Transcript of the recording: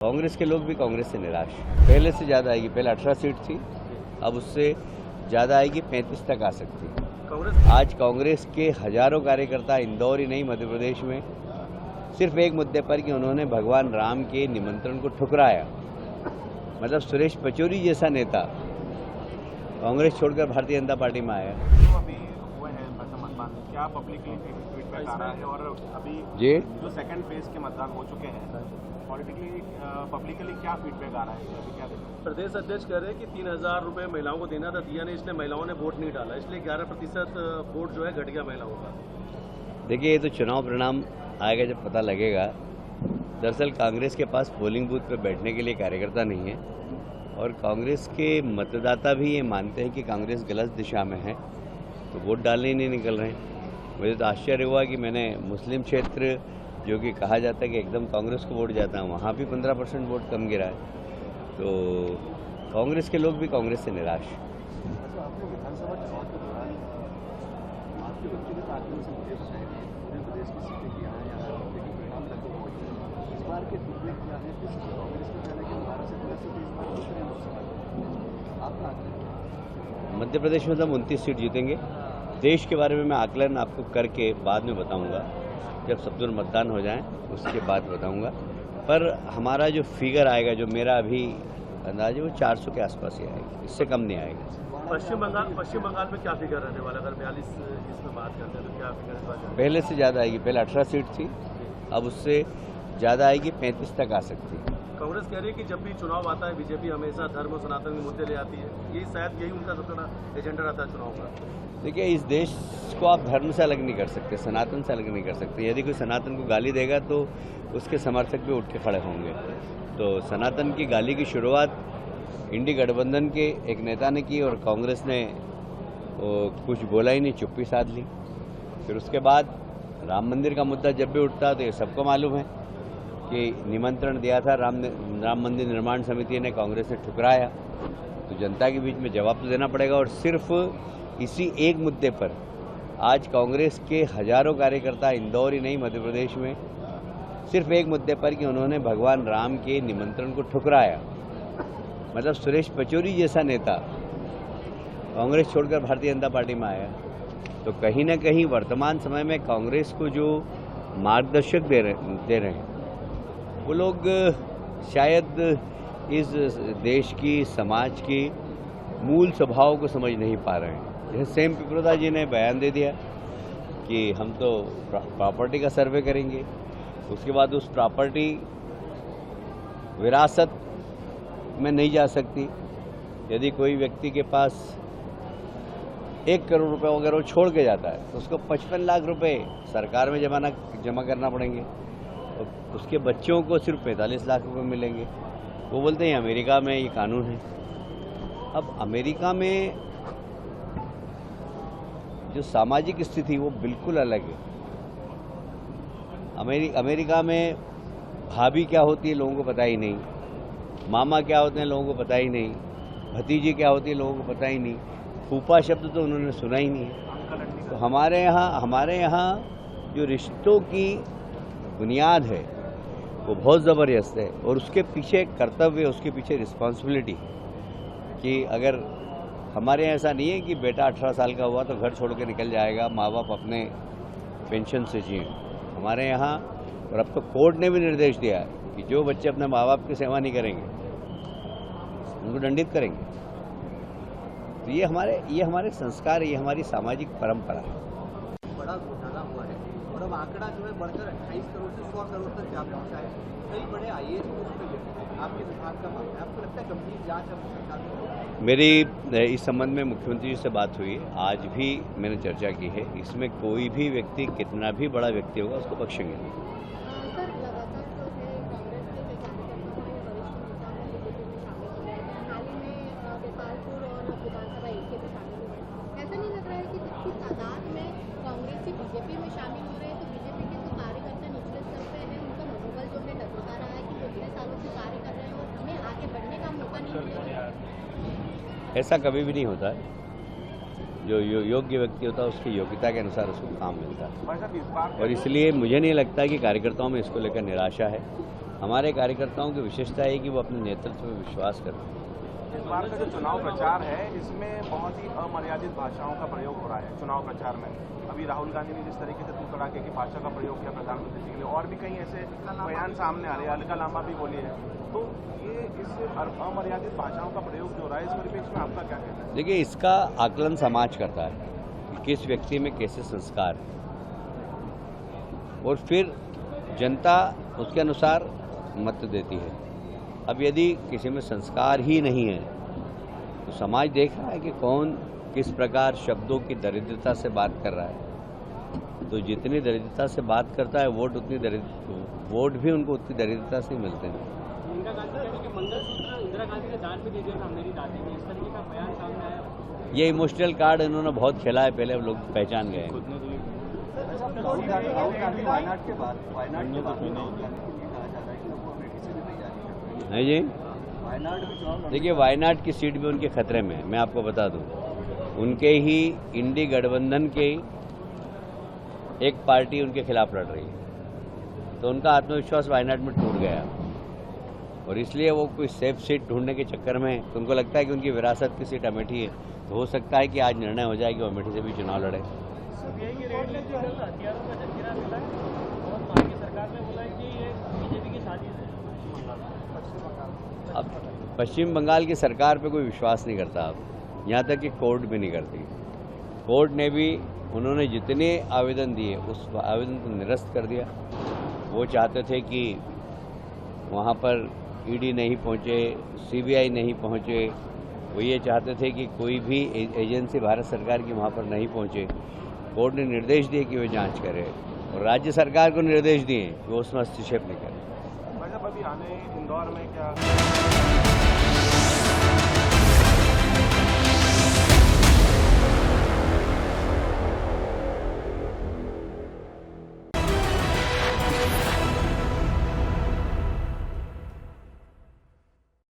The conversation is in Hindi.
कांग्रेस के लोग भी कांग्रेस से निराश, पहले से ज़्यादा आएगी। पहले 18 सीट थी, अब उससे ज़्यादा आएगी, 35 तक आ सकती है। आज कांग्रेस के हजारों कार्यकर्ता इंदौर ही नहीं मध्य प्रदेश में सिर्फ एक मुद्दे पर कि उन्होंने भगवान राम के निमंत्रण को ठुकराया। मतलब सुरेश पचौरी जैसा नेता कांग्रेस छोड़कर भारतीय जनता पार्टी में आया। जो अभी हुए हैं मतदान, क्या पब्लिकली फीडबैक आ रहा है? और अभी जी जो सेकंड फेज के मतदान हो चुके हैं, पॉलिटिकली पब्लिकली क्या फीडबैक आ रहा है? अभी क्या देखते हैं? प्रदेश अध्यक्ष कह रहे हैं कि 3,000 रुपये महिलाओं को देना था, दिया नहीं, इसलिए महिलाओं ने वोट नहीं डाला, इसलिए 11% वोट जो है घट गया महिलाओं का। देखिए, ये तो चुनाव परिणाम आएगा जब पता लगेगा। दरअसल कांग्रेस के पास पोलिंग बूथ पर बैठने के लिए कार्यकर्ता नहीं है और कांग्रेस के मतदाता भी ये मानते हैं कि कांग्रेस गलत दिशा में है, तो वोट डालने ही नहीं निकल रहे हैं। मुझे तो आश्चर्य हुआ कि मैंने मुस्लिम क्षेत्र जो कि कहा जाता है कि एकदम कांग्रेस को वोट जाता है, वहाँ भी 15% वोट कम गिरा है। तो कांग्रेस के लोग भी कांग्रेस से निराश। आपने विधानसभा चुनाव के दौरान आपके व्यक्तिगत आकलन से मुझे बताया पूरे प्रदेश की सीटें की यहाँ लेकिन परिणाम लगभग वही। इस बार के फीडबैक क्या है? कांग्रेस का कहना है कि 12 से 13 सीटें इस बार जीत रहे हैं लोकसभा। आपका आकलन? मध्य प्रदेश में तो हम 29 सीट जीतेंगे। देश के बारे में मैं आकलन आपको करके बाद में बताऊंगा, जब सब दूर मतदान हो जाए उसके बाद बताऊंगा। पर हमारा जो फिगर आएगा, जो मेरा अभी अंदाज है, वो 400 के आसपास ही आएगा, इससे कम नहीं आएगा। पश्चिम बंगाल में क्या फिगर रहने वाला? अगर 42 इसमें बात करते हैं तो क्या फिगर इस बार? पहले से ज़्यादा आएगी। पहले 18 सीट थी, अब उससे ज़्यादा आएगी, 35 तक आ सकती है। कांग्रेस कह रही है कि जब भी चुनाव आता है बीजेपी हमेशा धर्म और सनातन के मुद्दे ले आती है, यही शायद यही उनका सबसे बड़ा एजेंडा रहता है चुनाव का। देखिए, इस देश को आप धर्म से अलग नहीं कर सकते, सनातन से अलग नहीं कर सकते। यदि कोई सनातन को गाली देगा तो उसके समर्थक भी उठ के खड़े होंगे। तो सनातन की गाली की शुरुआत इंडी गठबंधन के एक नेता ने की और कांग्रेस ने कुछ बोला ही नहीं, चुप्पी साध ली। फिर उसके बाद राम मंदिर का मुद्दा जब भी उठता तो ये सबको मालूम है कि निमंत्रण दिया था राम मंदिर निर्माण समिति ने, कांग्रेस ने ठुकराया। तो जनता के बीच में जवाब तो देना पड़ेगा। और सिर्फ इसी एक मुद्दे पर आज कांग्रेस के हजारों कार्यकर्ता इंदौर ही नहीं मध्य प्रदेश में सिर्फ एक मुद्दे पर कि उन्होंने भगवान राम के निमंत्रण को ठुकराया। मतलब सुरेश पचौरी जैसा नेता कांग्रेस छोड़कर भारतीय जनता पार्टी में आया। तो कहीं ना कहीं वर्तमान समय में कांग्रेस को जो मार्गदर्शक दे रहे हैं वो लोग शायद इस देश की, समाज की मूल स्वभाव को समझ नहीं पा रहे हैं। जैसे सेम पिपरोदा जी ने बयान दे दिया कि हम तो प्रॉपर्टी का सर्वे करेंगे, उसके बाद उस प्रॉपर्टी विरासत में नहीं जा सकती। यदि कोई व्यक्ति के पास 1 करोड़ रुपए अगर वो छोड़ के जाता है तो उसको 55 लाख रुपए सरकार में जमा करना पड़ेंगे और उसके बच्चों को सिर्फ 45 लाख रुपए मिलेंगे। वो बोलते हैं अमेरिका में ये कानून है। अब अमेरिका में जो सामाजिक स्थिति वो बिल्कुल अलग है। अमेरिका में भाभी क्या होती है लोगों को पता ही नहीं, मामा क्या होते हैं लोगों को पता ही नहीं, भतीजी क्या होती है लोगों को पता ही नहीं, फूफा शब्द तो उन्होंने सुना ही नहीं है। तो हमारे यहाँ जो रिश्तों की बुनियाद है वो बहुत ज़बरदस्त है और उसके पीछे कर्तव्य, उसके पीछे रिस्पॉन्सिबिलिटी कि अगर हमारे यहाँ ऐसा नहीं है कि बेटा 18 साल का हुआ तो घर छोड़ के निकल जाएगा, माँ बाप अपने पेंशन से जिए। हमारे यहाँ, और अब तो कोर्ट ने भी निर्देश दिया है कि जो बच्चे अपने माँ बाप की सेवा नहीं करेंगे उनको दंडित करेंगे। तो ये हमारे संस्कार है, ये हमारी सामाजिक परंपरा है। बड़ा घोटाला हुआ है और अब आंकड़ा जो है बढ़कर 28 करोड़ से 100 करोड़ तक जा पहुंचा है। कई बड़े आईएएस पोस्ट पे आपके विभाग का मामला है, आपको लगता है गंभीर जांच अब सरकार में? मेरी इस संबंध में मुख्यमंत्री जी से बात हुई है, आज भी मैंने चर्चा की है। इसमें कोई भी व्यक्ति, कितना भी बड़ा व्यक्ति होगा, उसको बख्शेंगे नहीं। सर, लगातार जो है कांग्रेस के जो कार्यकर्ता हैं वरिष्ठ नेता हैं बीजेपी में शामिल हुए हैं। हाल ही में गोपालपुर और विधानसभा एक के भी शामिल हुए हैं। ऐसा नहीं लग रहा है कि जितनी तादाद में कांग्रेस की बीजेपी में शामिल हो रहे हैं तो बीजेपी के जो कार्यकर्ता निचले स्तर पे हैं उनका मनोबल जो है डगमगा रहा है कि वो इतने सालों से कार्य कर रहे हैं और हमें आगे बढ़ने का मौका नहीं मिलेगा? ऐसा कभी भी नहीं होता है। जो योग्य व्यक्ति होता है उसकी योग्यता के अनुसार उसको काम मिलता है। और इसलिए मुझे नहीं लगता कि कार्यकर्ताओं में इसको लेकर निराशा है। हमारे कार्यकर्ताओं की विशेषता है कि वो अपने नेतृत्व में विश्वास करते हैं। इस बार का जो चुनाव प्रचार है इसमें बहुत ही अमर्यादित भाषाओं का प्रयोग हो रहा है चुनाव प्रचार में। अभी राहुल गांधी ने जिस तरीके से तू तड़ाके की भाषा का प्रयोग किया प्रधानमंत्री जी के लिए, और भी कई ऐसे बयान सामने आ रहे हैं, अलका लांबा भी बोली है। तो ये इस अमर्यादित भाषाओं का प्रयोग जो हो रहा है, इस परिप्रेक्ष्य में आपका क्या कहना है? देखिए, इसका आकलन समाज करता है कि किस व्यक्ति में कैसे संस्कार है, और फिर जनता उसके अनुसार मत देती है। अब यदि किसी में संस्कार ही नहीं है तो समाज देख रहा है कि कौन किस प्रकार शब्दों की दरिद्रता से बात कर रहा है। तो जितनी दरिद्रता से बात करता है वोट भी उनको उतनी दरिद्रता से मिलते हैं। इंदिरा गांधी कहते कि मंगलसूत्र इंदिरा गांधी ने दान में दे दिया था मेरी दादी ने, इस तरीके का बयान सामने आया। ये इमोशनल कार्ड इन्होंने बहुत खेला है, पहले लोग पहचान गए। राहुल गांधी वायनाड के बाद राहुल गांधी को ये कहा जा रहा है कि वो अमेठी से भी तैयारी कर रहे हैं। नहीं जी, वायनाड में चुनाव देखिए, वायनाड की सीट भी उनके खतरे में है। मैं आपको बता दूं, उनके ही इंडी गठबंधन के एक पार्टी उनके खिलाफ लड़ रही है, तो उनका आत्मविश्वास वायनाड में टूट गया, और इसलिए वो कोई सेफ सीट ढूंढने के चक्कर में, तो उनको लगता है कि उनकी विरासत की सीट अमेठी है, तो हो सकता है कि आज निर्णय हो जाए कि वो अमेठी से भी चुनाव लड़े। सीबीआई की रेड में जो हथियारों का जखीरा मिला है और वहाँ की सरकार ने बोला है कि ये बीजेपी की साजिश है। अब पश्चिम बंगाल की सरकार पे कोई विश्वास नहीं करता, अब यहाँ तक कि कोर्ट भी नहीं करती। कोर्ट ने भी उन्होंने जितने आवेदन दिए उस आवेदन को निरस्त कर दिया। वो चाहते थे कि वहाँ पर ईडी नहीं पहुँचे, सीबीआई नहीं पहुँचे, वो ये चाहते थे कि कोई भी एजेंसी भारत सरकार की वहाँ पर नहीं पहुँचे। कोर्ट ने निर्देश दिए कि वे जांच करें, और राज्य सरकार को निर्देश दिए कि वो उसमें हस्तक्षेप नहीं करें। भाई साहब, अभी आने इंदौर में क्या